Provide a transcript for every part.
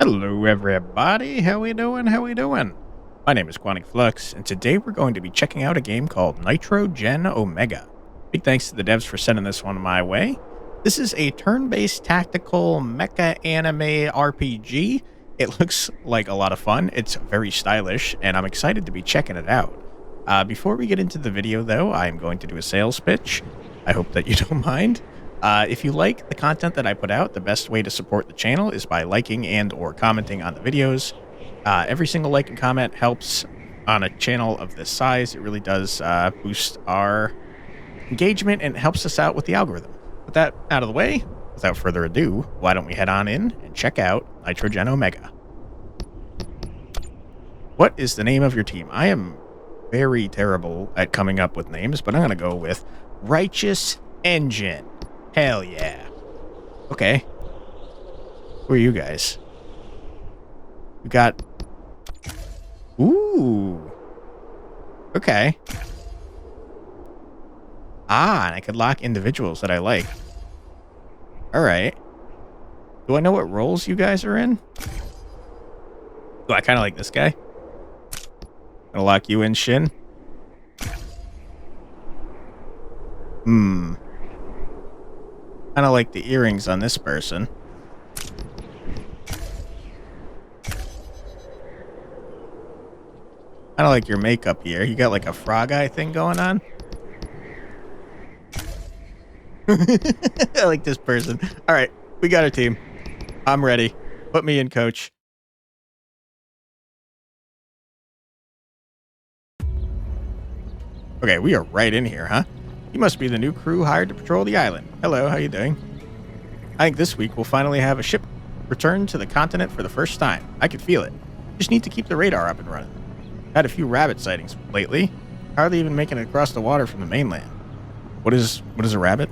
Hello everybody, how we doing, My name is Quantic Flux, and today we're going to be checking out a game called NITRO Gen Omega. Big thanks to the devs for sending this one my way. This is a turn-based tactical mecha anime RPG. It looks like a lot of fun, it's very stylish, and I'm excited to be checking it out. Before we get into the video though, I'm going to do a sales pitch. I hope that you don't mind. If you like the content that I put out, the best way to support the channel is by liking and or commenting on the videos. Every single like and comment helps on a channel of this size. It really does boost our engagement and helps us out with the algorithm. With that out of the way, without further ado, why don't we head on in and check out NITRO Gen Omega. What is the name of your team? I am very terrible at coming up with names, but I'm going to go with Righteous Engine. Hell yeah. Okay. Who are you guys? We got... Ooh. Okay. Ah, and I could lock individuals that I like. Alright. Do I know what roles you guys are in? Oh, I kind of like this guy. Gonna lock you in, Shin. Kind of like the earrings on this person. Kind of like your makeup here. You got like a frog eye thing going on. I like this person. All right, we got a team. I'm ready. Put me in, coach. Okay, we are right in here, huh? You must be the new crew hired to patrol the island. Hello, how you doing? I think this week we'll finally have a ship return to the continent for the first time. I can feel it. Just need to keep the radar up and running. Had a few rabbit sightings lately. Hardly even making it across the water from the mainland. What is a rabbit?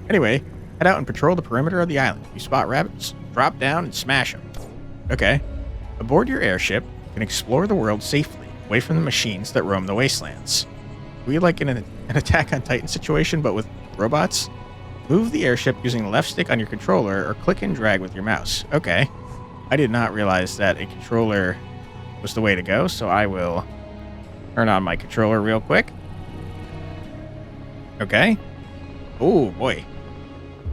Anyway, head out and patrol the perimeter of the island. If you spot rabbits, drop down and smash them. Okay. Aboard your airship, you can explore the world safely, away from the machines that roam the wastelands. We like in an Attack on Titan situation, but with robots? Move the airship using the left stick on your controller or click and drag with your mouse. Okay. I did not realize that a controller was the way to go, so I will turn on my controller real quick. Okay. Oh, boy.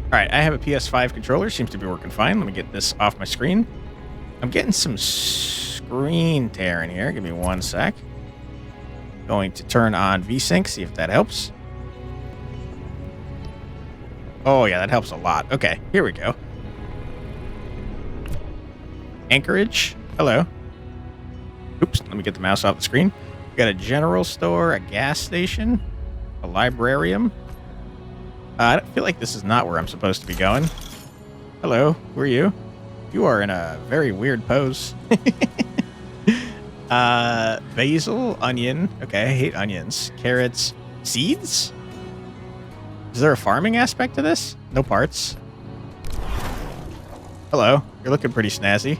Alright, I have a PS5 controller. Seems to be working fine. Let me get this off my screen. I'm getting some screen tearing here. Give me one sec. Going to turn on VSync, see if that helps. Oh yeah, that helps a lot. Okay, here we go. Anchorage. Hello. Oops, let me get the mouse off the screen. We got a general store, a gas station, a librarium. I feel like this is not where I'm supposed to be going. Hello, who are you? You are in a very weird pose. Basil, onion. Okay, I hate onions. Carrots, seeds? Is there a farming aspect to this? No parts. Hello, you're looking pretty snazzy.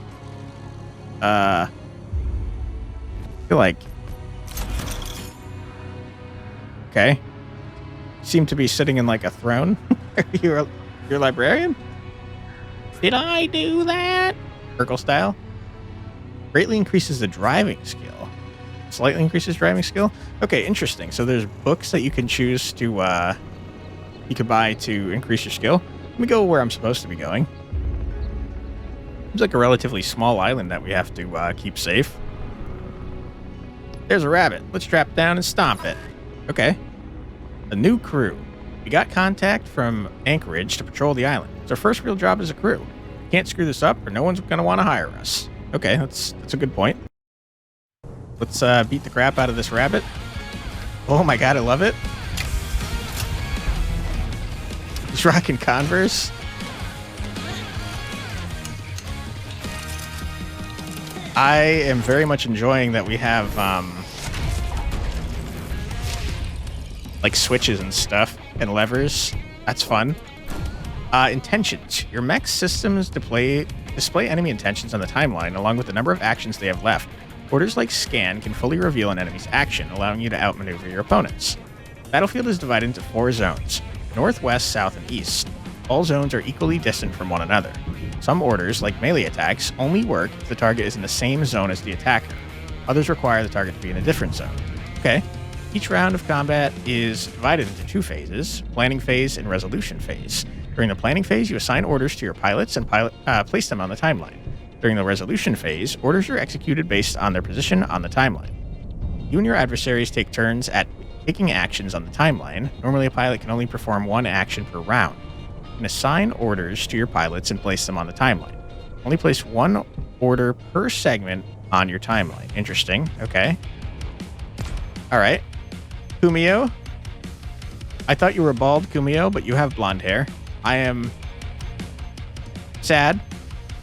I feel like... Okay. Seem to be sitting in like a throne. You're a librarian? Did I do that? Urkel style? Greatly increases the driving skill. Slightly increases driving skill? Okay, interesting. So there's books that you can choose to, you could buy to increase your skill. Let me go where I'm supposed to be going. Seems like a relatively small island that we have to keep safe. There's a rabbit. Let's trap down and stomp it. Okay. A new crew. We got contact from Anchorage to patrol the island. It's our first real job as a crew. Can't screw this up or no one's going to want to hire us. Okay, that's a good point. Let's beat the crap out of this rabbit. Oh my god, I love it. He's rocking Converse. I am very much enjoying that we have like switches and stuff and levers. That's fun. Intentions. Your mech systems display enemy intentions on the timeline along with the number of actions they have left. Orders like scan can fully reveal an enemy's action, allowing you to outmaneuver your opponents. The battlefield is divided into 4 zones: north, west, south, and east. All zones are equally distant from one another. Some orders, like melee attacks, only work if the target is in the same zone as the attacker. Others require the target to be in a different zone. Okay. Each round of combat is divided into 2 phases, planning phase and resolution phase. During the planning phase, you assign orders to your pilots and place them on the timeline. During the resolution phase, orders are executed based on their position on the timeline. You and your adversaries take turns at taking actions on the timeline. Normally, a pilot can only perform 1 action per round. You can assign orders to your pilots and place them on the timeline. Only place 1 order per segment on your timeline. Interesting. Okay. All right. Kumio. I thought you were bald, Kumio, but you have blonde hair. I am sad.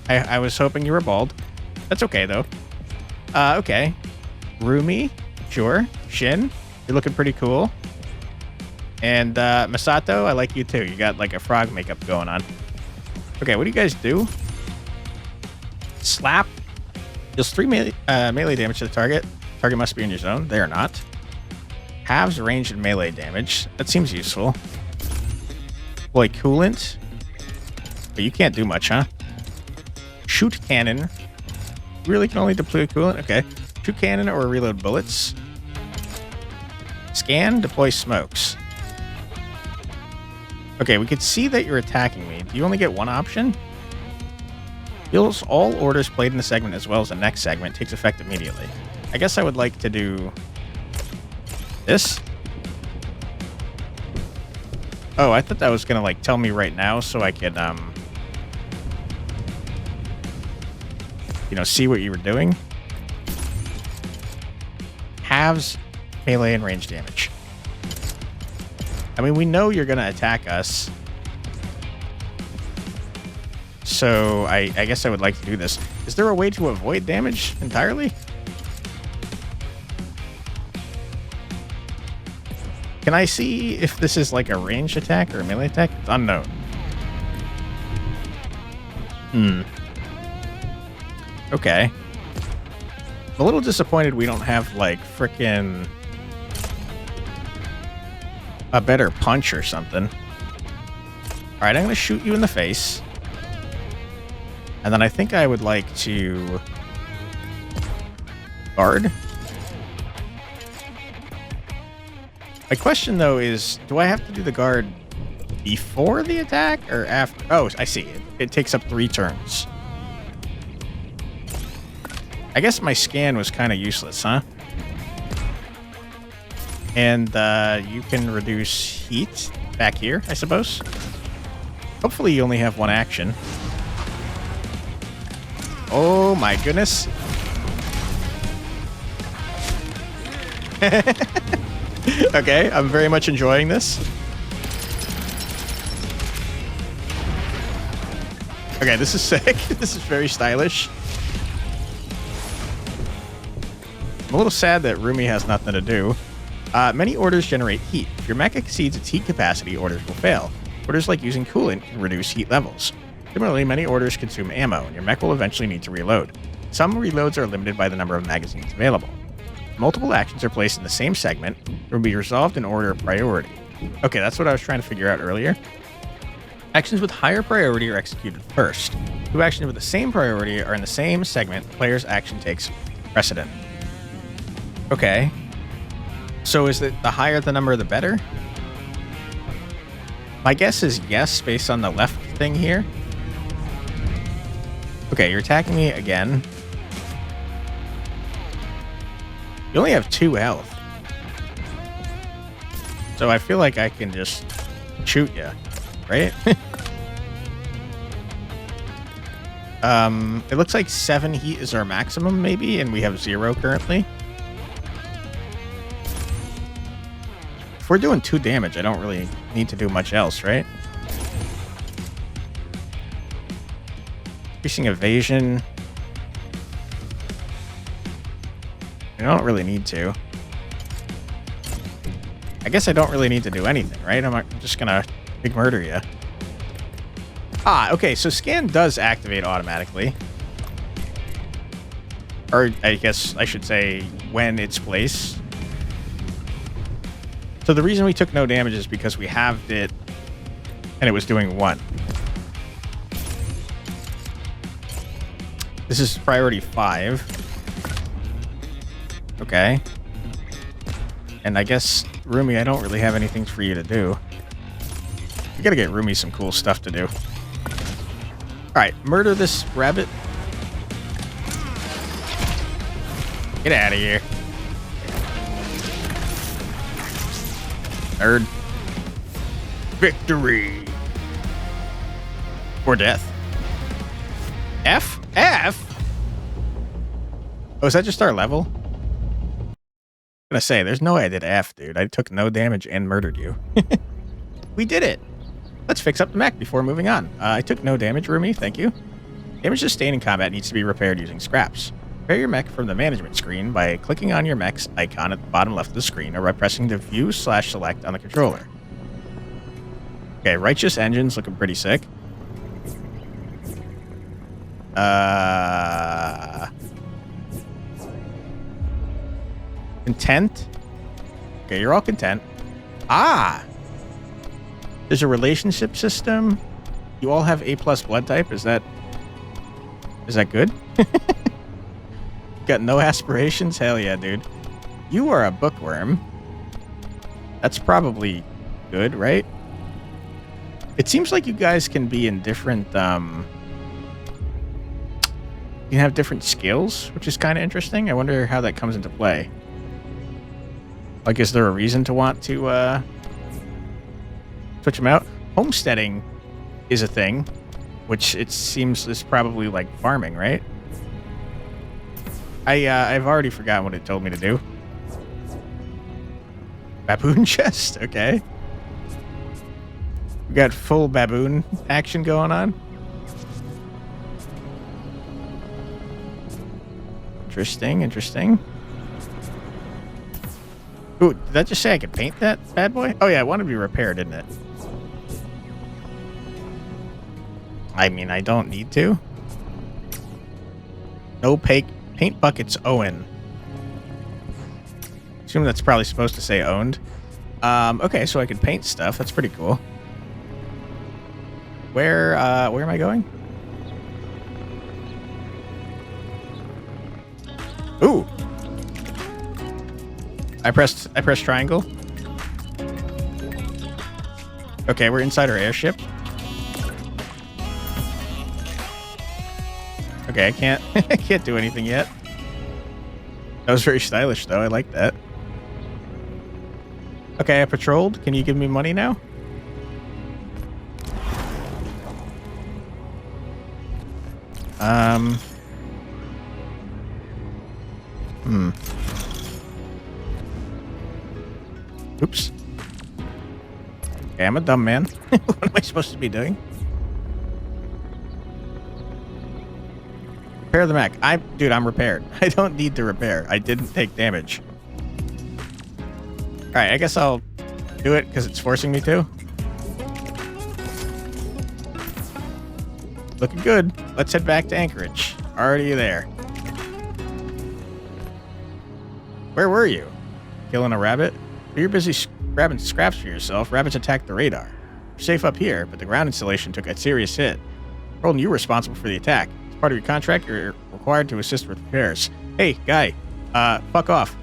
I was hoping you were bald. That's okay, though. Okay. Rumi. Sure. Shin. You're looking pretty cool. And Masato, I like you too. You got like a frog makeup going on. Okay, what do you guys do? Slap. Deals 3 melee damage to the target. Target must be in your zone. They are not. Halves range and melee damage. That seems useful. Boy, coolant. But you can't do much, huh? Shoot cannon. Really can only deploy coolant? Okay. Shoot cannon or reload bullets. Scan, deploy smokes. Okay, we could see that you're attacking me. Do you only get 1 option? Deals all orders played in the segment as well as the next segment. Takes effect immediately. I guess I would like to do this. Oh, I thought that was gonna like tell me right now so I could see what you were doing. Halves melee and range damage. I mean, we know you're gonna attack us. So I guess I would like to do this. Is there a way to avoid damage entirely? Can I see if this is like a ranged attack or a melee attack? It's unknown. Okay. I'm a little disappointed we don't have like frickin' a better punch or something. Alright, I'm gonna shoot you in the face. And then I think I would like to guard. My question, though, is do I have to do the guard before the attack or after? Oh, I see. It takes up 3 turns. I guess my scan was kind of useless, huh? And you can reduce heat back here, I suppose. Hopefully you only have 1 action. Oh my goodness. Okay, I'm very much enjoying this. Okay, this is sick. This is very stylish. I'm a little sad that Rumi has nothing to do. Many orders generate heat. If your mecha exceeds its heat capacity, orders will fail. Orders like using coolant can reduce heat levels. Similarly, many orders consume ammo, and your mech will eventually need to reload. Some reloads are limited by the number of magazines available. Multiple actions are placed in the same segment and will be resolved in order of priority. Okay, that's what I was trying to figure out earlier. Actions with higher priority are executed first. 2 actions with the same priority are in the same segment. The player's action takes precedent. Okay. So is it the higher the number, the better? My guess is yes, based on the left thing here. Okay, you're attacking me again. You only have 2 health. So I feel like I can just shoot you, right? It looks like 7 heat is our maximum, maybe, and we have 0 currently. If we're doing 2 damage, I don't really need to do much else, right? Increasing evasion. I don't really need to. I guess I don't really need to do anything, right? I'm just gonna big murder you. Ah, okay, so scan does activate automatically. Or I guess I should say when it's placed. So the reason we took no damage is because we halved it And it was doing 1. This is priority 5. Okay. And I guess, Rumi, I don't really have anything for you to do. We gotta get Rumi some cool stuff to do. Alright, murder this rabbit. Get out of here. Nerd. Victory. Or death. F? F? Oh, is that just our level? I'm gonna say, there's no way I did F, dude. I took no damage and murdered you. We did it. Let's fix up the mech before moving on. I took no damage, Rumi. Thank you. Damage sustained in combat needs to be repaired using scraps. Repair your mech from the management screen by clicking on your mech's icon at the bottom left of the screen or by pressing the view/select on the controller. Okay, Righteous Engine's looking pretty sick. Content? Okay, you're all content. Ah! There's a relationship system. You all have A+ blood type. Is that good? Got no aspirations? Hell yeah, dude. You are a bookworm. That's probably good, right? It seems like you guys can be in different, you can have different skills, which is kind of interesting. I wonder how that comes into play. Like, is there a reason to want to, switch them out? Homesteading is a thing, which it seems is probably like farming, right? I've already forgotten what it told me to do. Baboon chest? Okay. We got full baboon action going on. Interesting, interesting. Ooh, did that just say I could paint that bad boy? Oh yeah, it wanted to be repaired, didn't it? I mean, I don't need to. No paint buckets Owen. Assume that's probably supposed to say owned. Okay, so I can paint stuff. That's pretty cool. Where am I going? Ooh. I pressed triangle. Okay, we're inside our airship. Okay, I can't do anything yet. That was very stylish though. I like that. Okay, I patrolled. Can you give me money now? Oops. Okay, I'm a dumb man. What am I supposed to be doing? Repair the mech. Dude, I'm repaired. I don't need to repair. I didn't take damage. Alright, I guess I'll do it because it's forcing me to. Looking good. Let's head back to Anchorage. Already there. Where were you? Killing a rabbit? You're busy grabbing scraps for yourself. Rabbits attacked the radar. You're safe up here, but the ground installation took a serious hit. Roland, you were responsible for the attack. As part of your contract, you're required to assist with repairs. Hey, guy. Fuck off.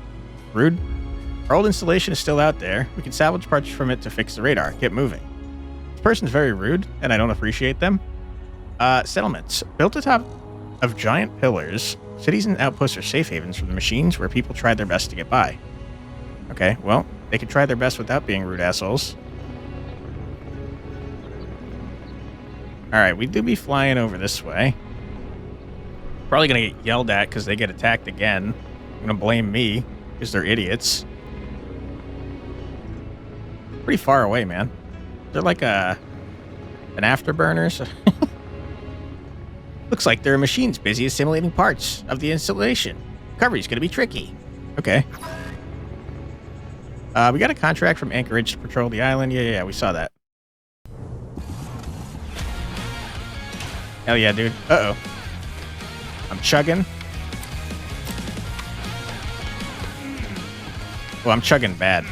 Rude. Our old installation is still out there. We can salvage parts from it to fix the radar. Get moving. This person's very rude, and I don't appreciate them. Settlements. Built atop of giant pillars, cities and outposts are safe havens for the machines where people tried their best to get by. Okay, well, they could try their best without being rude assholes. Alright, we do be flying over this way. Probably gonna get yelled at because they get attacked again. I'm gonna blame me because they're idiots. Pretty far away, man. They're like an afterburner. Looks like there are machines busy assimilating parts of the installation. Recovery's gonna be tricky. Okay. We got a contract from Anchorage to patrol the island. Yeah, we saw that. Hell yeah, dude. Uh-oh. I'm chugging. Oh, I'm chugging bad.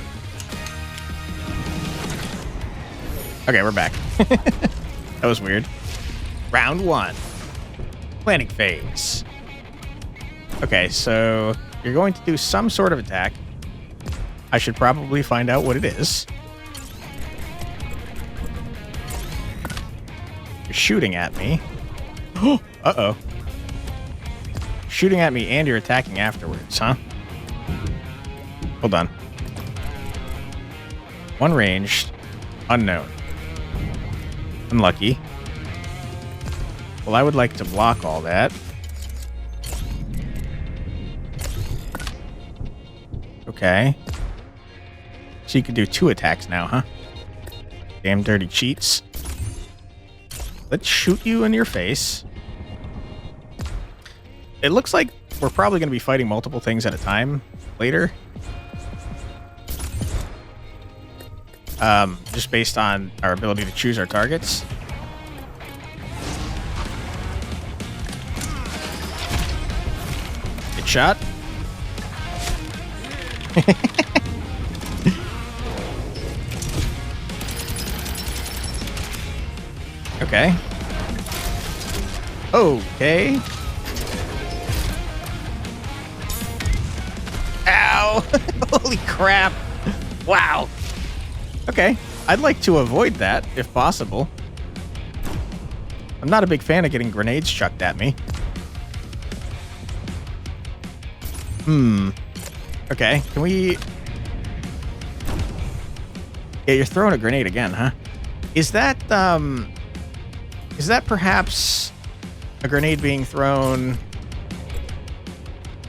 Okay, we're back. That was weird. Round 1. Planning phase. Okay, so you're going to do some sort of attack. I should probably find out what it is. You're shooting at me. Uh-oh. Shooting at me and you're attacking afterwards, huh? Hold on. One ranged. Unknown. Unlucky. Well, I would like to block all that. Okay. So you can do 2 attacks now, huh? Damn dirty cheats. Let's shoot you in your face. It looks like we're probably going to be fighting multiple things at a time later. Just based on our ability to choose our targets. Good shot. Okay. Okay. Ow! Holy crap! Wow. Okay. I'd like to avoid that, if possible. I'm not a big fan of getting grenades chucked at me. Okay, can we... Yeah, you're throwing a grenade again, huh? Is that perhaps a grenade being thrown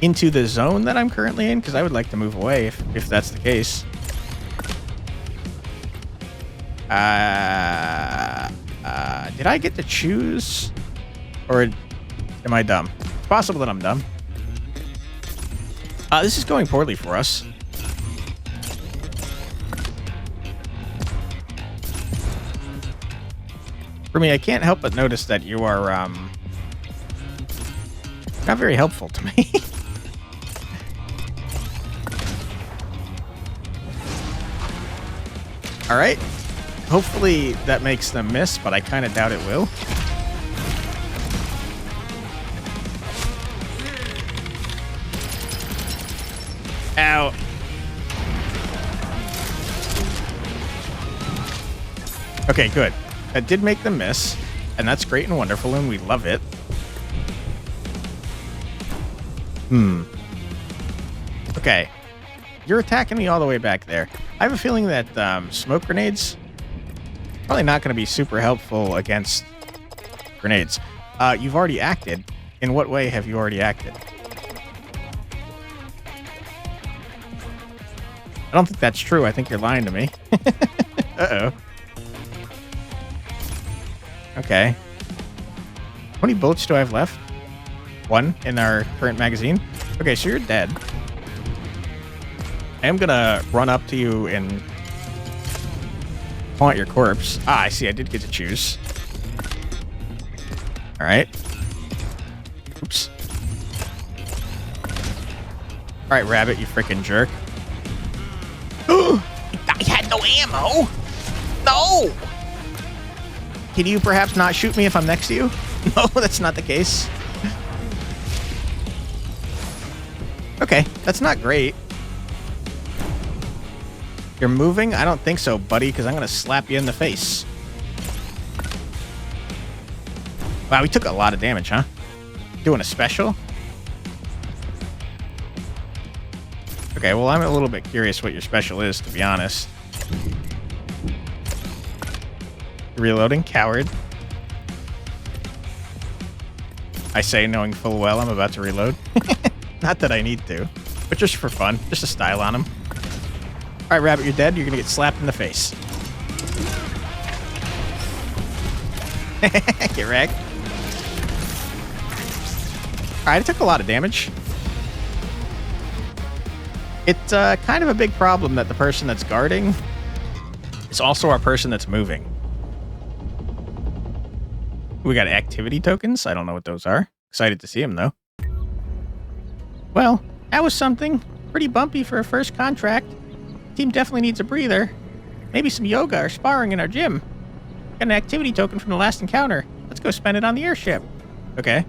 into the zone that I'm currently in? Because I would like to move away if that's the case. Did I get to choose? Or am I dumb? It's possible that I'm dumb. This is going poorly for us. For me, I can't help but notice that you are, not very helpful to me. Alright. Hopefully that makes them miss, but I kind of doubt it will. Ow. Okay, good. That did make them miss, and that's great and wonderful, and we love it. Okay. You're attacking me all the way back there. I have a feeling that smoke grenades probably not going to be super helpful against grenades. You've already acted. In what way have you already acted? I don't think that's true. I think you're lying to me. Uh-oh. Okay. How many bullets do I have left? 1 in our current magazine. Okay, so you're dead. I am gonna run up to you and point your corpse. Ah, I see. I did get to choose. All right. Oops. All right, rabbit, you freaking jerk. I had no ammo. No. Can you perhaps not shoot me if I'm next to you? No, that's not the case. Okay, that's not great. You're moving? I don't think so, buddy, because I'm going to slap you in the face. Wow, we took a lot of damage, huh? Doing a special? Okay, well, I'm a little bit curious what your special is, to be honest. Reloading, coward. I say, knowing full well I'm about to reload. Not that I need to, but just for fun. Just a style on him. All right, Rabbit, you're dead. You're going to get slapped in the face. Get wrecked. All right, I took a lot of damage. It's kind of a big problem that the person that's guarding is also our person that's moving. We got activity tokens. I don't know what those are. Excited to see them, though. Well, that was something. Pretty bumpy for a first contract. Team definitely needs a breather. Maybe some yoga or sparring in our gym. Got an activity token from the last encounter. Let's go spend it on the airship. Okay.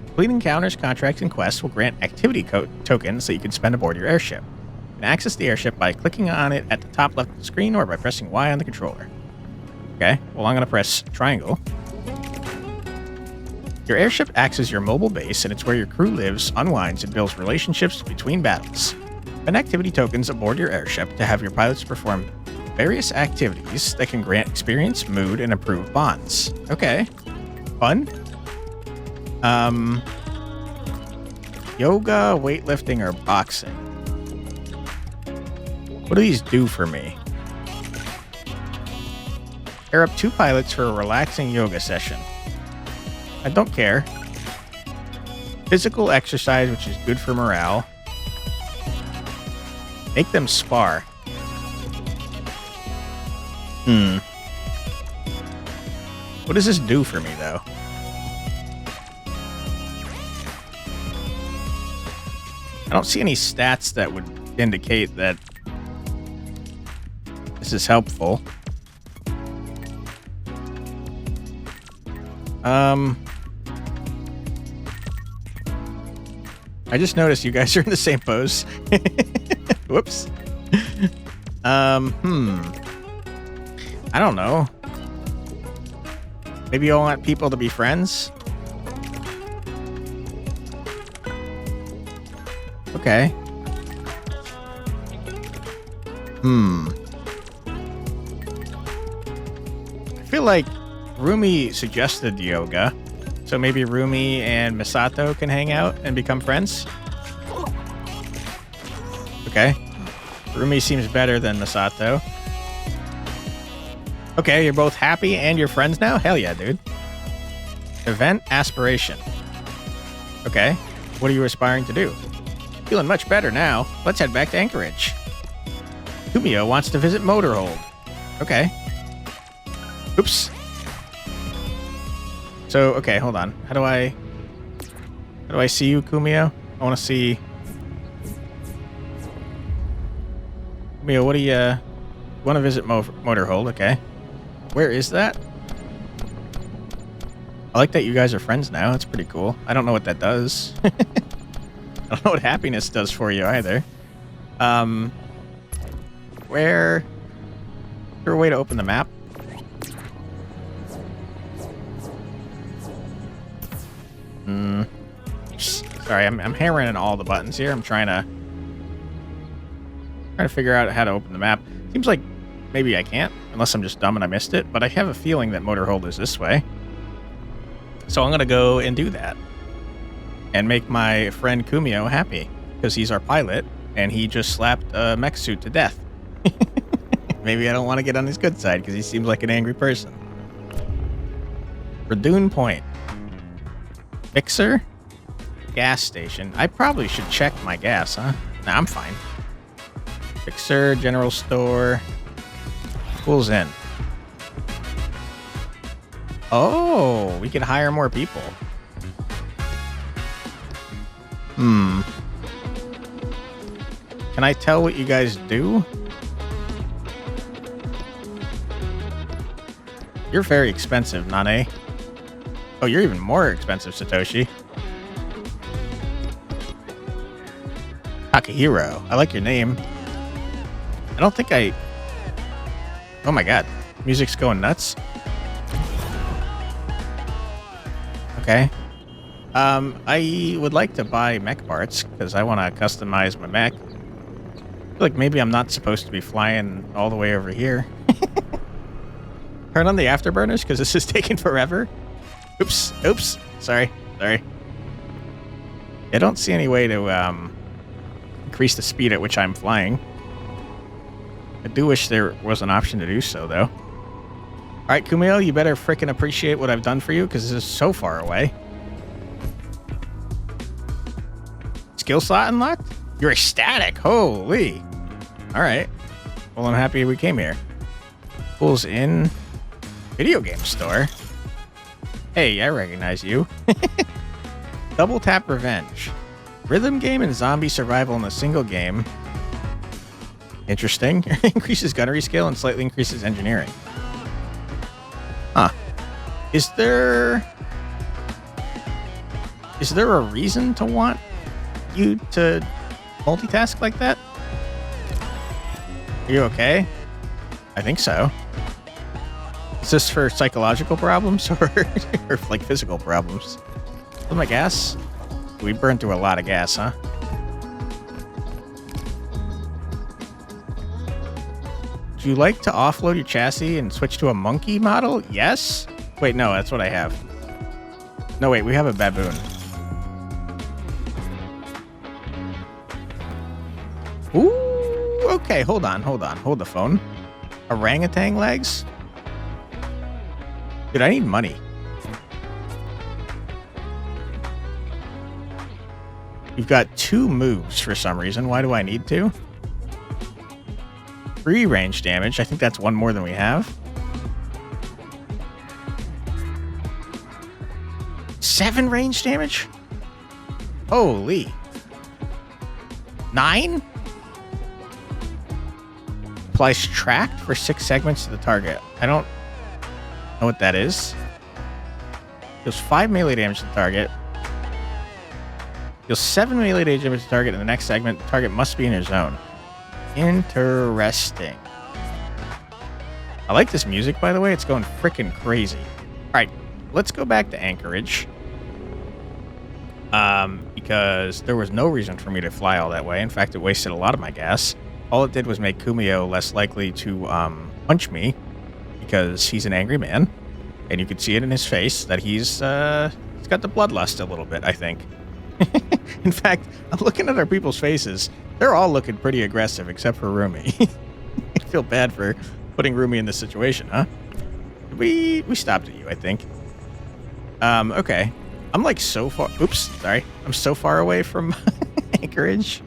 Completing encounters, contracts, and quests will grant activity tokens that you can spend aboard your airship. You can access the airship by clicking on it at the top left of the screen or by pressing Y on the controller. Okay, well, I'm going to press triangle. Your airship acts as your mobile base, and it's where your crew lives, unwinds, and builds relationships between battles. Spend activity tokens aboard your airship to have your pilots perform various activities that can grant experience, mood, and improve bonds. Okay, fun. Yoga, weightlifting, or boxing. What do these do for me? Pair up 2 pilots for a relaxing yoga session. I don't care. Physical exercise, which is good for morale. Make them spar. What does this do for me, though? I don't see any stats that would indicate that this is helpful. I just noticed you guys are in the same pose. Whoops. I don't know. Maybe you want people to be friends? Okay. I feel like Rumi suggested yoga, so maybe Rumi and Misato can hang out and become friends? Okay. Rumi seems better than Misato. Okay, you're both happy and you're friends now? Hell yeah, dude. Event aspiration. Okay. What are you aspiring to do? Feeling much better now. Let's head back to Anchorage. Kumio wants to visit Motorhold. Okay. Oops. So, okay, hold on. How do I see you, Kumio? I want to see... Kumio, what do you want to visit Motorhold? Okay. Where is that? I like that you guys are friends now. That's pretty cool. I don't know what that does. I don't know what happiness does for you either. Where... Is there a way to open the map? Sorry, I'm hammering in all the buttons here. I'm trying to figure out how to open the map. Seems like maybe I can't, unless I'm just dumb and I missed it, but I have a feeling that Motorhold is this way. So I'm going to go and do that. And make my friend Kumio happy, because he's our pilot, and he just slapped a mech suit to death. Maybe I don't want to get on his good side, because he seems like an angry person. Radoon Point. Fixer? Gas station. I probably should check my gas, huh? Nah, I'm fine. Fixer, general store. Pulls in. Oh, we could hire more people. Can I tell what you guys do? You're very expensive, Nane. Oh, you're even more expensive, Satoshi. Takahiro. I like your name. I don't think I... Oh my god. Music's going nuts. Okay. I would like to buy mech parts, because I want to customize my mech. I feel like maybe I'm not supposed to be flying all the way over here. Turn on the afterburners, because this is taking forever. Oops. Sorry. I don't see any way to increase the speed at which I'm flying. I do wish there was an option to do so, though. Alright, Kumio, you better frickin' appreciate what I've done for you, because this is so far away. Skill slot unlocked? You're ecstatic. Holy. Alright. Well, I'm happy we came here. Pulls in. Video game store. Hey, I recognize you. Double Tap Revenge. Rhythm game and zombie survival in a single game. Interesting. Increases gunnery skill and slightly increases engineering. Huh. Is there a reason to want you to multitask like that? Are you okay? I think so. Is this for psychological problems or like physical problems? Oh, my gas? We burned through a lot of gas, huh? Would you like to offload your chassis and switch to a monkey model? Yes? Wait, no, that's what I have. No, wait, we have a baboon. Ooh, okay, hold on. Hold the phone. Orangutan legs? Dude, I need money. You've got 2 moves for some reason. Why do I need 2? 3 range damage. I think that's 1 more than we have. 7 range damage? Holy. 9? Applies tracked for 6 segments to the target. I don't know what that is. Deals 5 melee damage to the target. Deals 7 melee damage to the target in the next segment. The target must be in your zone. Interesting. I like this music, by the way. It's going freaking crazy. All right, let's go back to Anchorage. Because there was no reason for me to fly all that way. In fact, it wasted a lot of my gas. All it did was make Kumio less likely to punch me because he's an angry man. And you could see it in his face that he's got the bloodlust a little bit, I think. In fact, I'm looking at our people's faces. They're all looking pretty aggressive except for Rumi. I feel bad for putting Rumi in this situation, huh? We stopped at you, I think. Okay. I'm like so far... Oops, sorry. I'm so far away from Anchorage.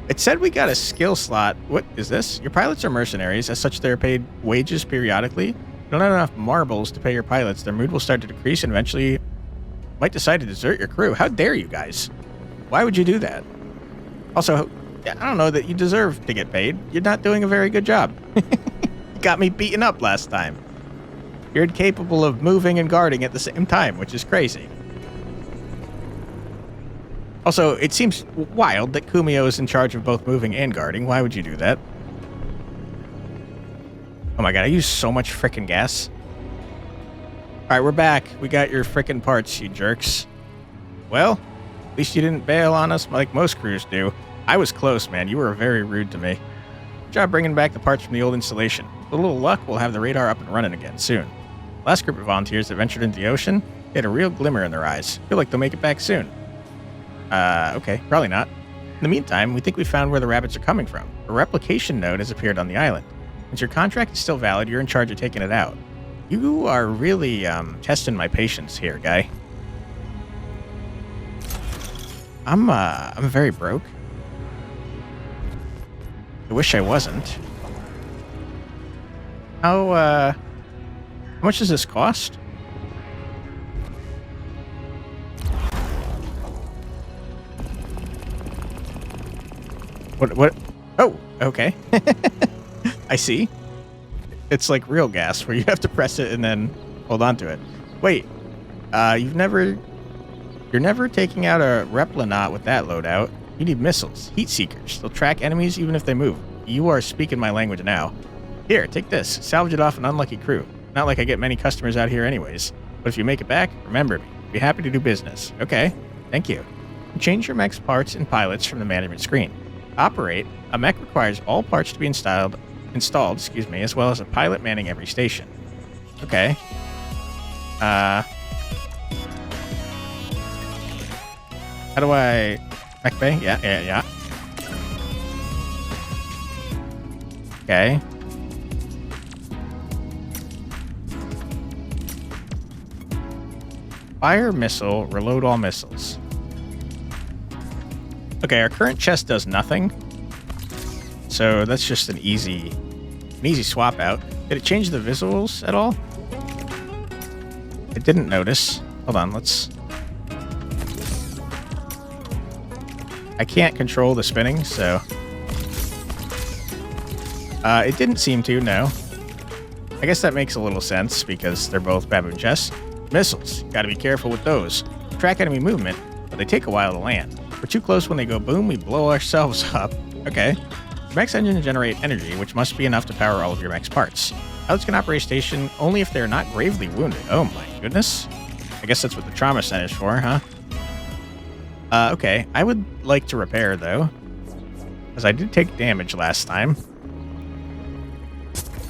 It said we got a skill slot. What is this? Your pilots are mercenaries. As such, they're paid wages periodically. You don't have enough marbles to pay your pilots. Their mood will start to decrease and eventually might decide to desert your crew. How dare you guys? Why would you do that? Also, I don't know that you deserve to get paid. You're not doing a very good job. You got me beaten up last time. You're incapable of moving and guarding at the same time, which is crazy. Also, it seems wild that Kumio is in charge of both moving and guarding. Why would you do that? Oh my god, I used so much frickin' gas. Alright, we're back. We got your frickin' parts, you jerks. Well, at least you didn't bail on us like most crews do. I was close, man. You were very rude to me. Good job bringing back the parts from the old installation. With a little luck, we'll have the radar up and running again soon. Last group of volunteers that ventured into the ocean, they had a real glimmer in their eyes. Feel like they'll make it back soon. Okay, probably not. In the meantime, we think we found where the rabbits are coming from. A replication node has appeared on the island. Since your contract is still valid, you're in charge of taking it out. You are really, testing my patience here, guy. I'm very broke. I wish I wasn't. How much does this cost? What? Oh, okay. I see. It's like real gas where you have to press it and then hold on to it. Wait, you're never taking out a Replinaut with that loadout. You need missiles, heat seekers. They'll track enemies even if they move. You are speaking my language now. Here, take this. Salvage it off an unlucky crew. Not like I get many customers out here anyways. But if you make it back, remember me. Be happy to do business. Okay, thank you. Change your mech's parts and pilots from the management screen. Operate, a mech requires all parts to be installed, as well as a pilot manning every station. Okay. How do I... Mech bay? Yeah. Okay. Fire missile, reload all missiles. Okay, our current chest does nothing. So that's just an easy swap out. Did it change the visuals at all? I didn't notice. Hold on, let's... I can't control the spinning, so... It didn't seem to, no. I guess that makes a little sense because they're both baboon chests. Missiles. Gotta be careful with those. Track enemy movement, but they take a while to land. We're too close when they go boom, we blow ourselves up. Okay. Mech's engines generate energy, which must be enough to power all of your mech's parts. Pilots can operate station only if they're not gravely wounded. Oh my goodness. I guess that's what the trauma center is for, huh? Okay. I would like to repair, though. Because I did take damage last time.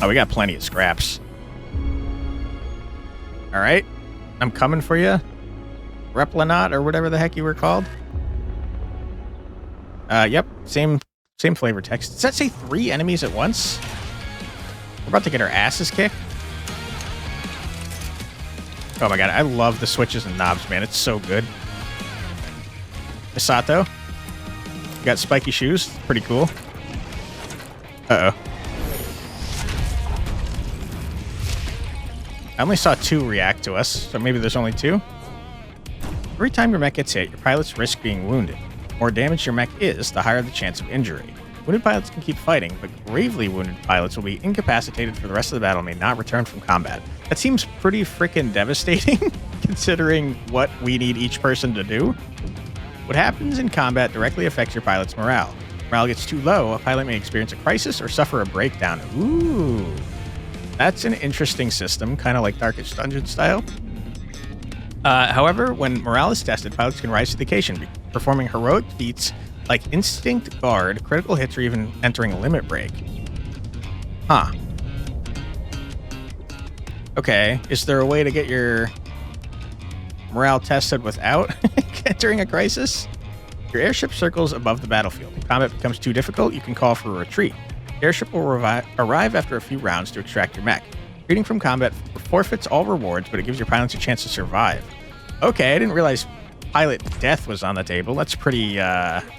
Oh, we got plenty of scraps. Alright. I'm coming for you. Replanot, or whatever the heck you were called. Yep. Same flavor text. Does that say 3 enemies at once? We're about to get our asses kicked. Oh my god, I love the switches and knobs, man. It's so good. Misato. You got spiky shoes. Pretty cool. Uh-oh. I only saw 2 react to us, so maybe there's only 2. Every time your mech gets hit, your pilots risk being wounded. The more damage your mech is, the higher the chance of injury. Wounded pilots can keep fighting, but gravely wounded pilots will be incapacitated for the rest of the battle and may not return from combat. That seems pretty freaking devastating, considering what we need each person to do. What happens in combat directly affects your pilot's morale. Morale gets too low, a pilot may experience a crisis or suffer a breakdown. Ooh. That's an interesting system, kind of like Darkest Dungeon style. However, when morale is tested, pilots can rise to the occasion, performing heroic feats like Instinct Guard, critical hits, or even entering a limit break. Huh. Okay, is there a way to get your morale tested without entering a crisis? Your airship circles above the battlefield. If combat becomes too difficult, you can call for a retreat. The airship will arrive after a few rounds to extract your mech. Retreating from combat forfeits all rewards, but it gives your pilots a chance to survive. Okay, I didn't realize pilot death was on the table. That's pretty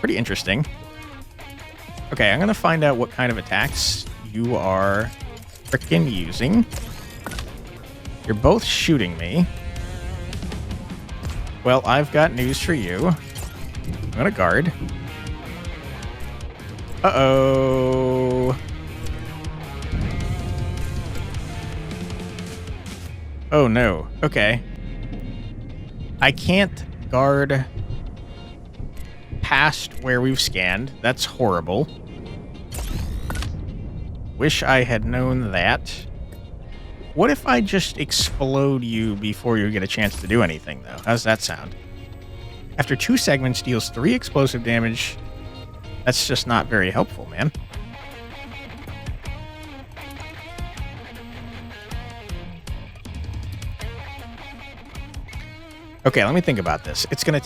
interesting. Okay, I'm gonna find out what kind of attacks you are frickin' using. You're both shooting me. Well, I've got news for you. I'm gonna guard. Uh-oh. Oh, no. Okay. I can't guard past where we've scanned. That's horrible. Wish I had known that. What if I just explode you before you get a chance to do anything, though? How's that sound? After 2 segments, deals 3 explosive damage. That's just not very helpful, man. Okay, let me think about this. It's gonna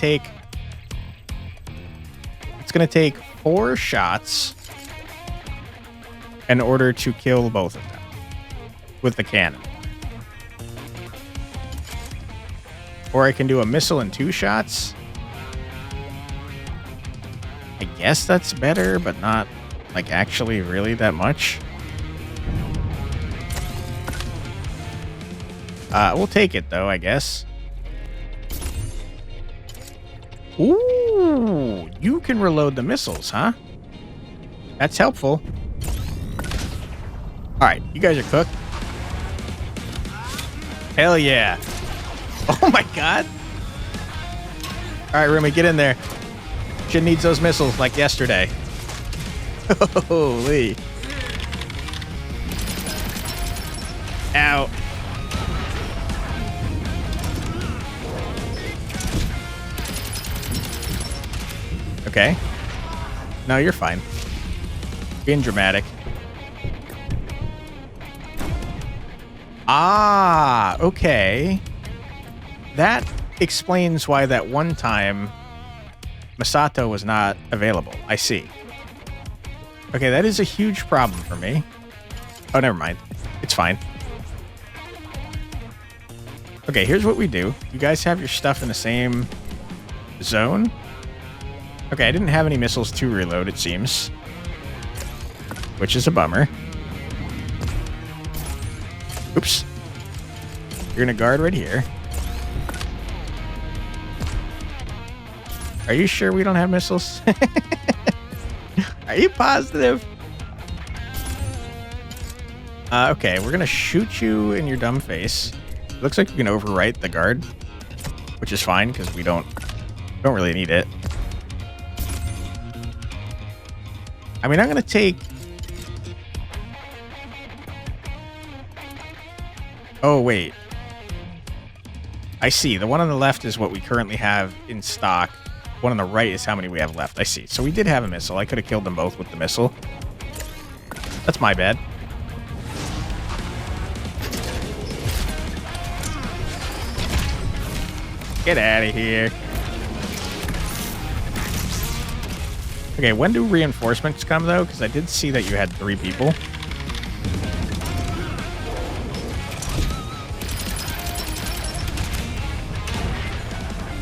take 4 shots in order to kill both of them with the cannon. Or I can do a missile in 2 shots. I guess that's better, but not, like, actually really that much. We'll take it, though, I guess. Ooh, you can reload the missiles, huh? That's helpful. Alright, you guys are cooked. Hell yeah. Oh my god. Alright, Rumi, get in there. Shit needs those missiles like yesterday. Holy. Ow. Okay. No, you're fine. Being dramatic. Ah, okay. That explains why that one time Misato was not available. I see. Okay, that is a huge problem for me. Oh, never mind. It's fine. Okay, here's what we do. You guys have your stuff in the same zone. Okay, I didn't have any missiles to reload, it seems. Which is a bummer. Oops. You're gonna guard right here. Are you sure we don't have missiles? Are you positive? Okay, we're gonna shoot you in your dumb face. Looks like you can overwrite the guard, which is fine because we don't really need it. I mean, I'm gonna take. Oh wait, I see. The one on the left is what we currently have in stock. One on the right is how many we have left. I see. So we did have a missile. I could have killed them both with the missile. That's my bad. Get out of here. Okay, when do reinforcements come, though? Because I did see that you had 3 people.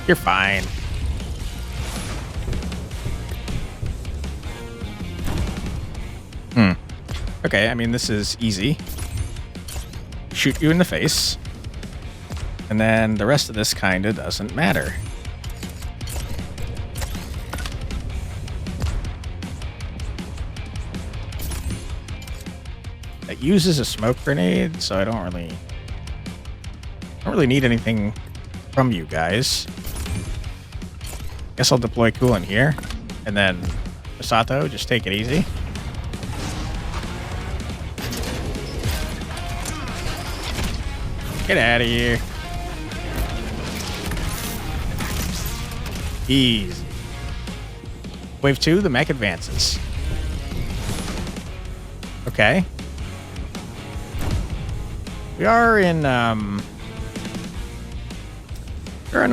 You're fine. Okay, I mean, this is easy. Shoot you in the face. And then the rest of this kind of doesn't matter. It uses a smoke grenade, so I don't really need anything from you guys. Guess I'll deploy coolant here. And then Misato, just take it easy. Get out of here. Easy. Wave 2, the mech advances. Okay. We're in a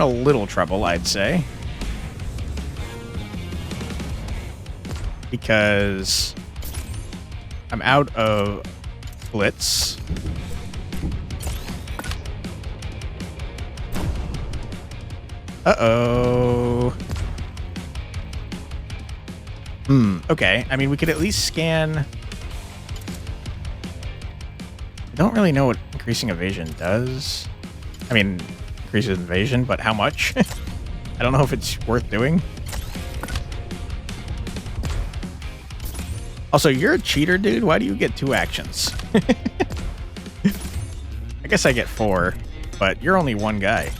little trouble, I'd say. Because I'm out of blitz. Uh-oh. Okay. I mean, we could at least scan. I don't really know what increasing evasion does. I mean, increases evasion, but how much? I don't know if it's worth doing. Also, you're a cheater, dude. Why do you get 2 actions? I guess I get 4, but you're only 1 guy.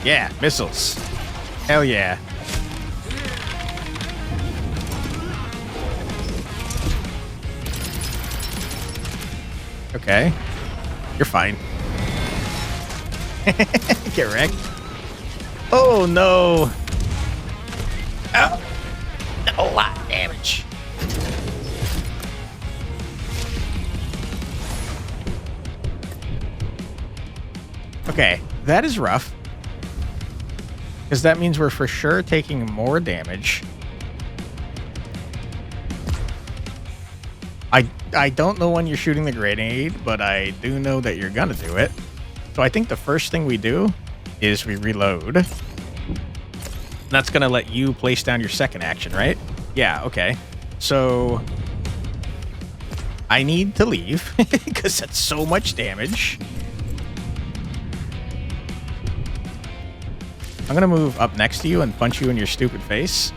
Yeah, missiles. Hell yeah. Okay. You're fine. Get wrecked. Oh, no. Oh. A lot of damage. Okay, that is rough. Because that means we're for sure taking more damage. I don't know when you're shooting the grenade, but I do know that you're gonna do it. So I think the first thing we do is we reload. That's gonna let you place down your second action, right? Yeah, okay. So I need to leave because that's so much damage. I'm gonna move up next to you and punch you in your stupid face.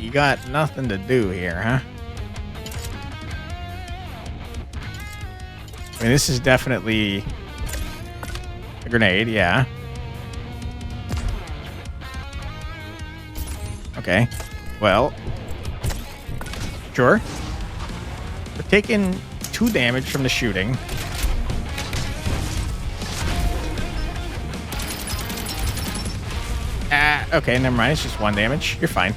You got nothing to do here, huh? I mean, this is definitely a grenade, yeah. Okay, well, sure. We're taking 2 damage from the shooting. Okay, never mind. It's just 1 damage. You're fine.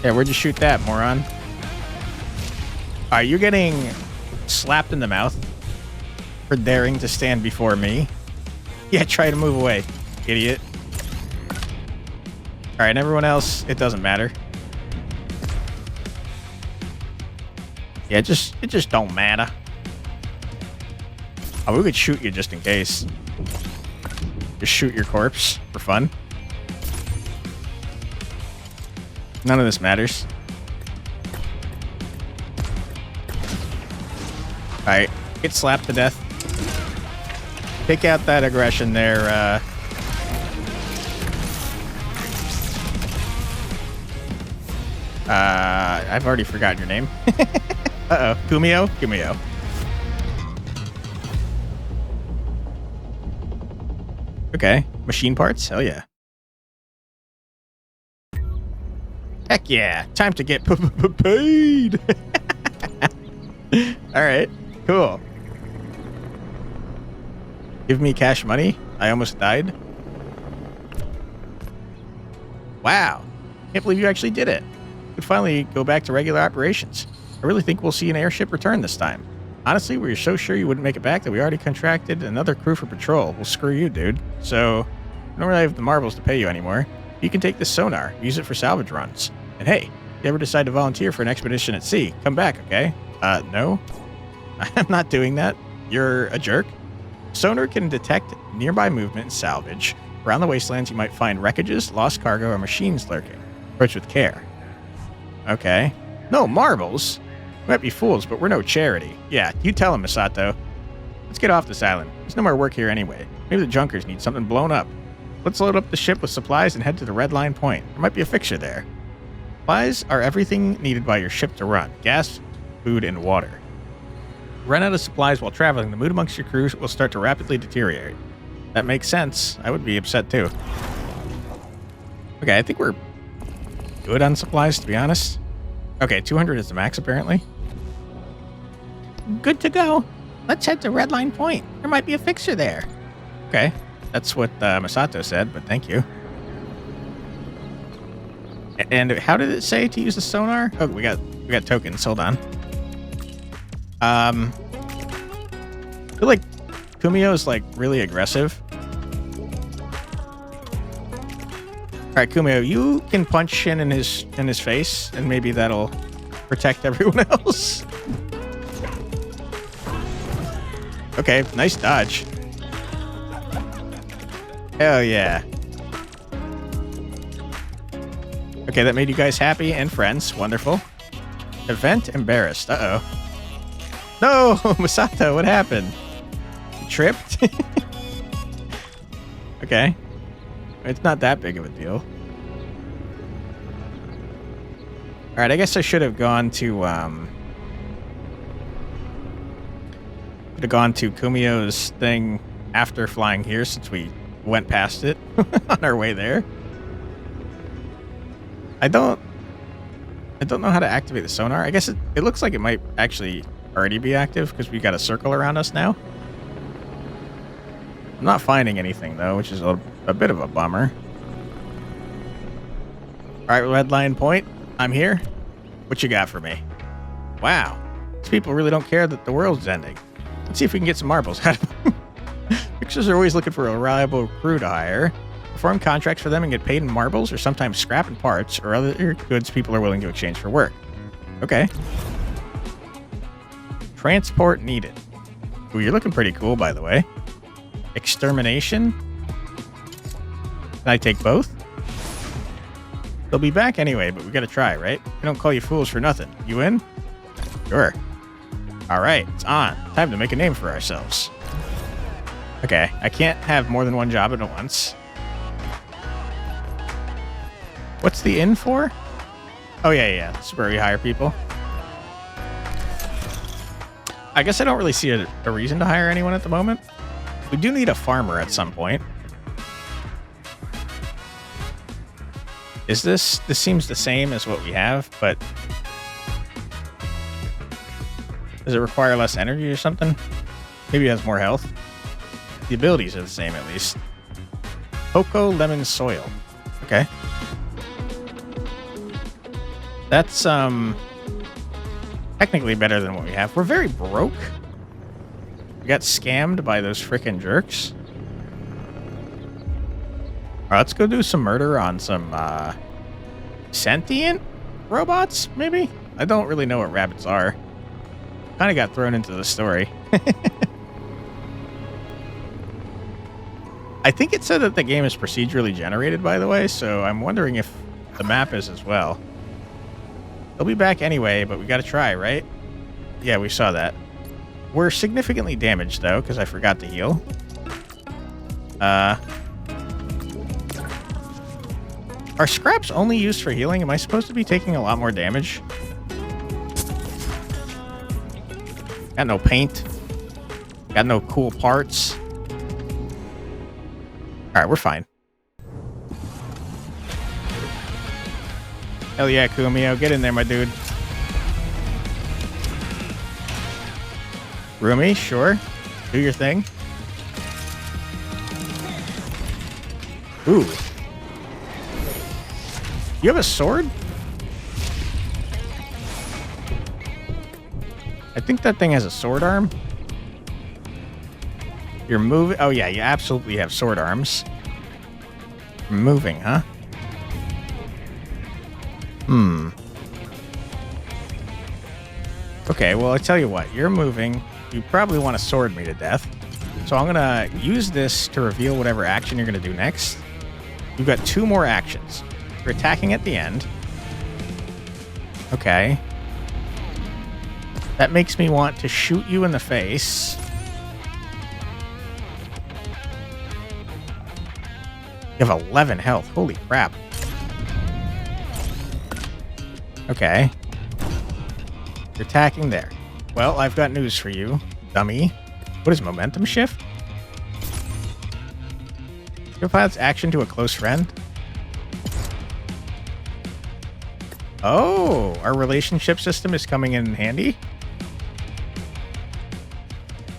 Yeah, where'd you shoot that, moron? You're getting slapped in the mouth for daring to stand before me. Yeah, try to move away, idiot. Alright, and everyone else, it doesn't matter. Yeah, it just don't matter. Oh, we could shoot you just in case. Just shoot your corpse for fun. None of this matters. Alright, get slapped to death. Take out that aggression there. I've already forgotten your name. Uh-oh. Kumio? Kumio. Okay. Machine parts? Hell yeah. Heck yeah. Time to get paid. Alright. Cool. Give me cash money? I almost died. Wow. Can't believe you actually did it. Could finally go back to regular operations. I really think we'll see an airship return this time. Honestly, we were so sure you wouldn't make it back that we already contracted another crew for patrol. Well, screw you, dude. So, I don't really have the marbles to pay you anymore. You can take this sonar, use it for salvage runs. And hey, if you ever decide to volunteer for an expedition at sea, come back, okay? No. I'm not doing that. You're a jerk. Sonar can detect nearby movement and salvage. Around the wastelands, you might find wreckages, lost cargo, or machines lurking. Approach with care. Okay. No marbles? We might be fools, but we're no charity. Yeah, you tell him, Misato. Let's get off this island. There's no more work here anyway. Maybe the junkers need something blown up. Let's load up the ship with supplies and head to the Red Line Point. There might be a fixture there. Supplies are everything needed by your ship to run. Gas, food, and water. Run out of supplies while traveling, the mood amongst your crews will start to rapidly deteriorate. That makes sense. I would be upset too. Okay, I think we're good on supplies, to be honest. Okay, 200 is the max, apparently. Good to go. Let's head to Red Line Point. There might be a fixer there. Okay, that's what Misato said, but thank you. And how did it say to use the sonar? Oh, we got tokens. Hold on. I feel like Kumio is like really aggressive. All right, Kumio, you can punch Shin in his face, and maybe that'll protect everyone else. Okay, nice dodge. Hell yeah. Okay, that made you guys happy and friends. Wonderful. Event embarrassed. Uh-oh. No, Misato, what happened? You tripped? Okay. It's not that big of a deal. Alright, I guess I should have gone to, Kumio's thing after flying here, since we went past it on our way there. I don't know how to activate the sonar. I guess it looks like it might actually already be active because we got a circle around us now. I'm not finding anything though, which is a bit of a bummer. Alright, Red Line Point. I'm here. What you got for me? Wow. These people really don't care that the world's ending. Let's see if we can get some marbles out of them. Fixers are always looking for a reliable crew to hire. Perform contracts for them and get paid in marbles or sometimes scrap and parts or other goods people are willing to exchange for work. Okay. Transport needed. Ooh, you're looking pretty cool, by the way. Extermination. Can I take both? They'll be back anyway, but we gotta try, right? We don't call you fools for nothing. You in? Sure. Alright, it's on. Time to make a name for ourselves. Okay, I can't have more than one job at once. What's the inn for? Oh, yeah. This is where we hire people. I guess I don't really see a reason to hire anyone at the moment. We do need a farmer at some point. Is this seems the same as what we have, but does it require less energy or something? Maybe it has more health. The abilities are the same at least. Cocoa lemon soil. Okay. That's technically better than what we have. We're very broke. We got scammed by those frickin' jerks. Alright, let's go do some murder on some sentient robots, maybe? I don't really know what rabbits are. Kind of got thrown into the story. I think it said that the game is procedurally generated, by the way, so I'm wondering if the map is as well. They'll be back anyway, but we gotta try, right? Yeah, we saw that. We're significantly damaged, though, because I forgot to heal. Are scraps only used for healing? Am I supposed to be taking a lot more damage? Got no paint. Got no cool parts. Alright, we're fine. Hell yeah, Kumio. Get in there, my dude. Rumi, sure. Do your thing. Ooh. You have a sword? I think that thing has a sword arm. You're moving. Oh, yeah, you absolutely have sword arms. You're moving, huh? Okay, well, I tell you what. You're moving. You probably want to sword me to death. So I'm going to use this to reveal whatever action you're going to do next. You've got 2 more actions. You're attacking at the end. Okay. That makes me want to shoot you in the face. You have 11 health. Holy crap. Okay. You're attacking there. Well, I've got news for you, dummy. What is momentum shift? Your pilot's action to a close friend? Oh, our relationship system is coming in handy.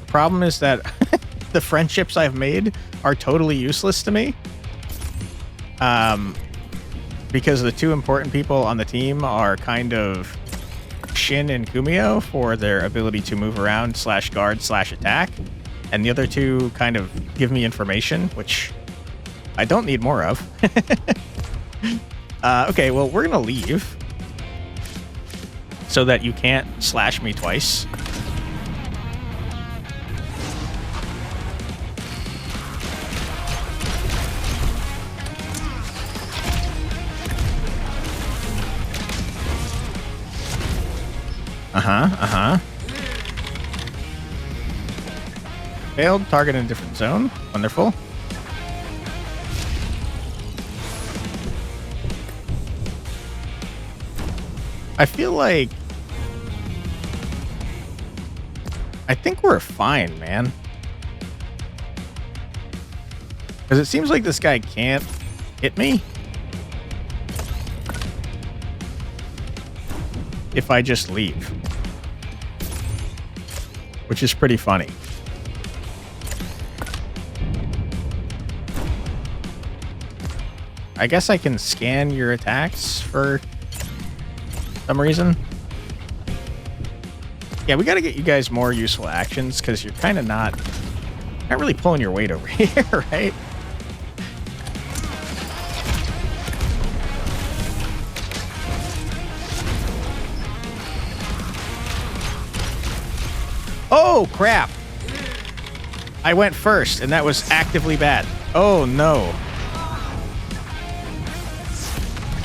The problem is that the friendships I've made are totally useless to me. Because the 2 important people on the team are kind of Shin and Kumio for their ability to move around / guard / attack. And the other 2 kind of give me information, which I don't need more of. Okay, well, we're going to leave so that you can't slash me twice. Failed. Target in a different zone. Wonderful. I feel like... I think we're fine, man. Because it seems like this guy can't hit me. If I just leave. Which is pretty funny. I guess I can scan your attacks for some reason. Yeah, we got to get you guys more useful actions because you're kind of not really pulling your weight over here, right? Oh, crap. I went first, and that was actively bad. Oh, no.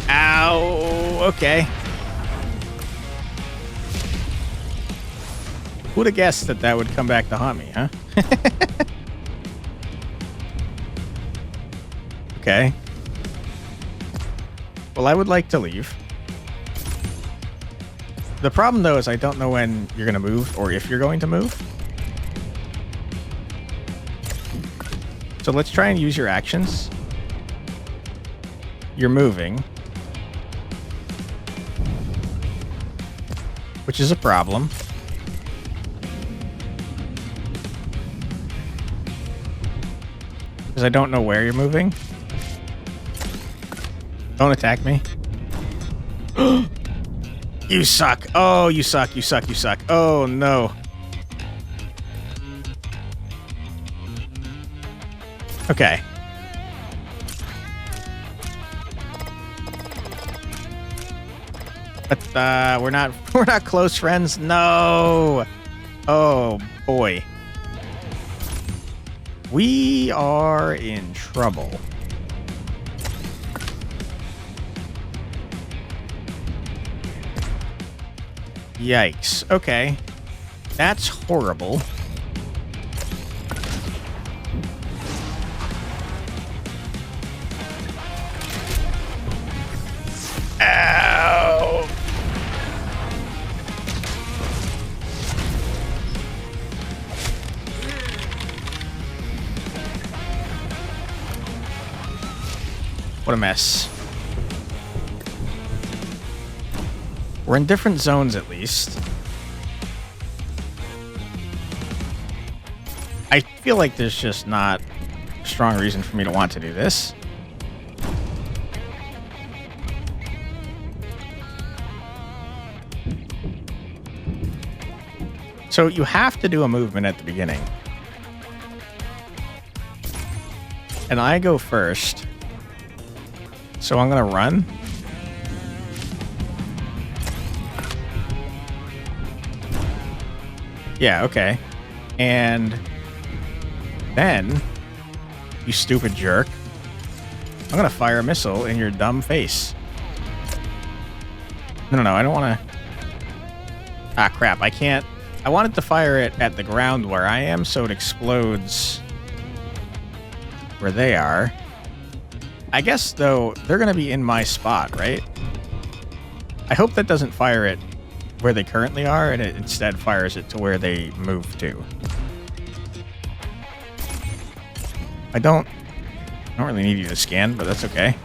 Ow. Okay. Who'd have guessed that that would come back to haunt me, huh? Okay. Well, I would like to leave. The problem, though, is I don't know when you're going to move or if you're going to move. So let's try and use your actions. You're moving. Which is a problem. Because I don't know where you're moving. Don't attack me. You suck. Oh, you suck. You suck. You suck. Oh, no. Okay. But we're not close friends. No. Oh boy. We are in trouble. Yikes. Okay. That's horrible. What a mess. We're in different zones, at least. I feel like there's just not a strong reason for me to want to do this. So you have to do a movement at the beginning. And I go first. So I'm going to run. Yeah, okay. And then, you stupid jerk, I'm going to fire a missile in your dumb face. No, I don't want to... Ah, crap, I can't... I wanted to fire it at the ground where I am, so it explodes where they are. I guess, though, they're going to be in my spot, right? I hope that doesn't fire it where they currently are, and it instead fires it to where they move to. I don't really need you to scan, but that's okay.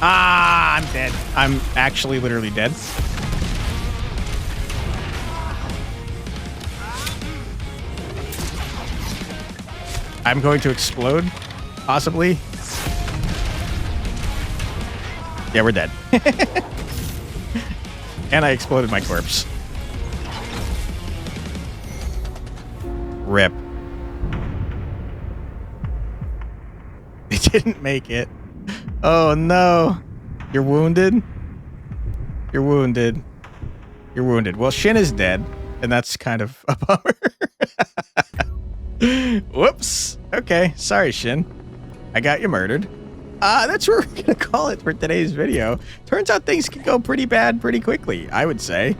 Ah, I'm dead. I'm actually literally dead. I'm going to explode, possibly. Yeah, we're dead. And I exploded my corpse. Rip. They didn't make it. Oh no. You're wounded? You're wounded. You're wounded. Well, Shin is dead, and that's kind of a bummer. Whoops. Okay, sorry, Shin. I got you murdered. That's what we're gonna call it for today's video. Turns out things can go pretty bad pretty quickly, I would say.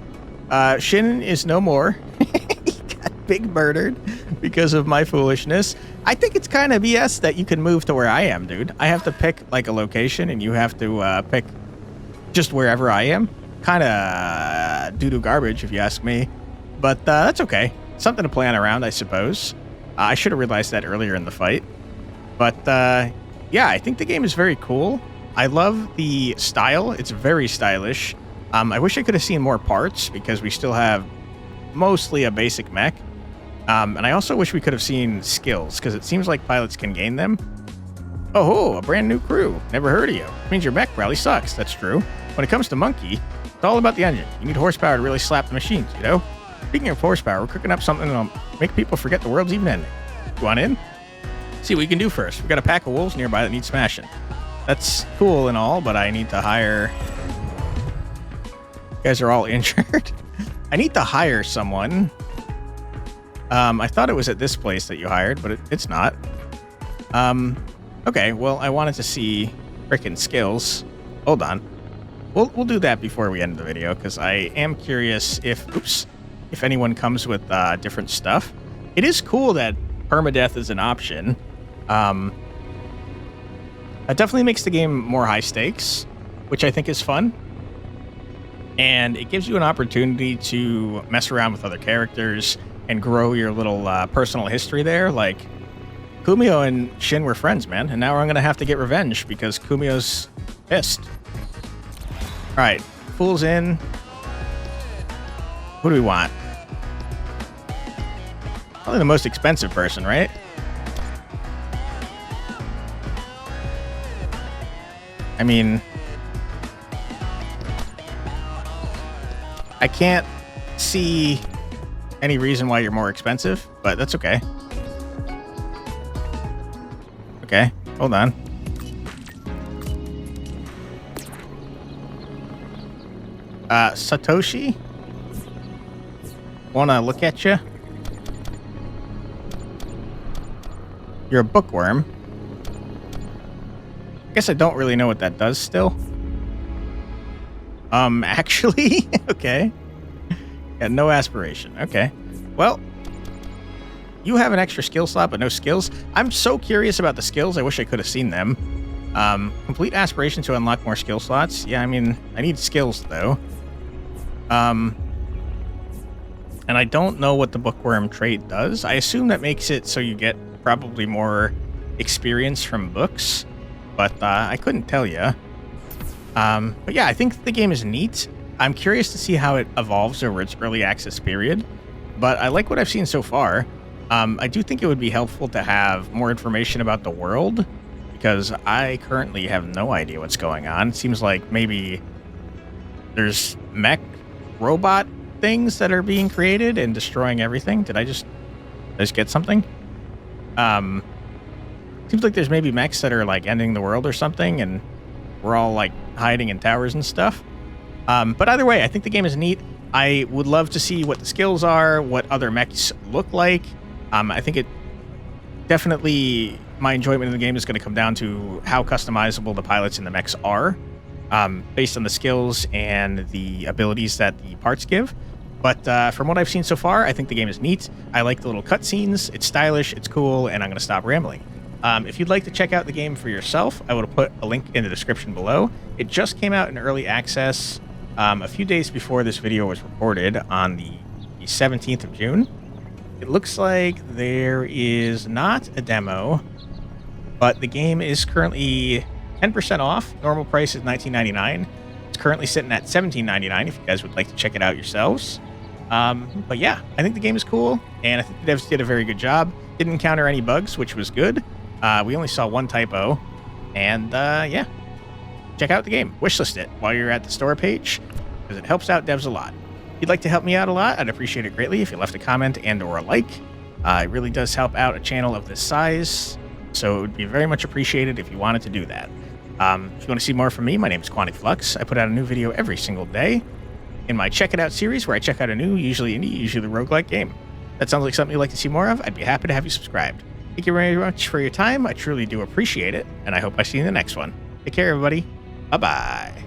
Shin is no more. He got big murdered because of my foolishness. I think it's kind of BS that you can move to where I am, dude. I have to pick like a location and you have to pick just wherever I am. Kind of doo-doo garbage if you ask me. But that's okay. Something to plan around, I suppose. I should have realized that earlier in the fight. But yeah, I think the game is very cool. I love the style. It's very stylish. I wish I could have seen more parts because we still have mostly a basic mech. And I also wish we could have seen skills because it seems like pilots can gain them. Oh, a brand new crew. Never heard of you. Means your mech probably sucks. That's true. When it comes to Monkey, it's all about the engine. You need horsepower to really slap the machines, you know? Speaking of horsepower, we're cooking up something that'll make people forget the world's even ending. You want in? See what we can do first. We've got a pack of wolves nearby that need smashing. That's cool and all, but I need to hire... You guys are all injured. I need to hire someone. I thought it was at this place that you hired, but it's not. Okay, well, I wanted to see frickin' skills. Hold on. We'll do that before we end the video, because I am curious if anyone comes with different stuff. It is cool that permadeath is an option. That definitely makes the game more high stakes, which I think is fun. And it gives you an opportunity to mess around with other characters and grow your little personal history there. Like, Kumio and Shin were friends, man. And now I'm going to have to get revenge because Kumio's pissed. All right, Fool's in. Who do we want? Probably the most expensive person, right? I mean... I can't see any reason why you're more expensive, but that's okay. Okay, hold on. Satoshi? Wanna look at you? You're a bookworm. I guess I don't really know what that does still. Actually? Okay. Got no aspiration. Okay. Well, you have an extra skill slot, but no skills. I'm so curious about the skills. I wish I could have seen them. Complete aspiration to unlock more skill slots. Yeah, I mean, I need skills, though. And I don't know what the bookworm trait does. I assume that makes it so you get probably more experience from books, but I couldn't tell you. But yeah, I think the game is neat. I'm curious to see how it evolves over its early access period, but I like what I've seen so far. I do think it would be helpful to have more information about the world, because I currently have no idea what's going on. It seems like maybe there's mech robot things that are being created and destroying everything. Did I just get something? Seems like there's maybe mechs that are like ending the world or something, and we're all like hiding in towers and stuff. But either way, I think the game is neat. I would love to see what the skills are, what other mechs look like. I think it definitely, my enjoyment of the game is going to come down to how customizable the pilots and the mechs are, based on the skills and the abilities that the parts give. But from what I've seen so far, I think the game is neat. I like the little cutscenes. It's stylish, it's cool, and I'm going to stop rambling. If you'd like to check out the game for yourself, I will put a link in the description below. It just came out in early access a few days before this video was recorded on the 17th of June. It looks like there is not a demo, but the game is currently 10% off. Normal price is $19.99. It's currently sitting at $17.99 if you guys would like to check it out yourselves. But yeah, I think the game is cool, and I think the devs did a very good job. Didn't encounter any bugs, which was good. We only saw one typo, and yeah, check out the game. Wishlist it while you're at the store page, because it helps out devs a lot. If you'd like to help me out a lot, I'd appreciate it greatly if you left a comment and or a like. It really does help out a channel of this size, so it would be very much appreciated if you wanted to do that. If you want to see more from me, my name is Quantity Flux. I put out a new video every single day in my Check It Out series, where I check out a new, usually indie, usually roguelike game. That sounds like something you'd like to see more of. I'd be happy to have you subscribed. Thank you very much for your time. I truly do appreciate it, and I hope I see you in the next one. Take care, everybody. Bye-bye.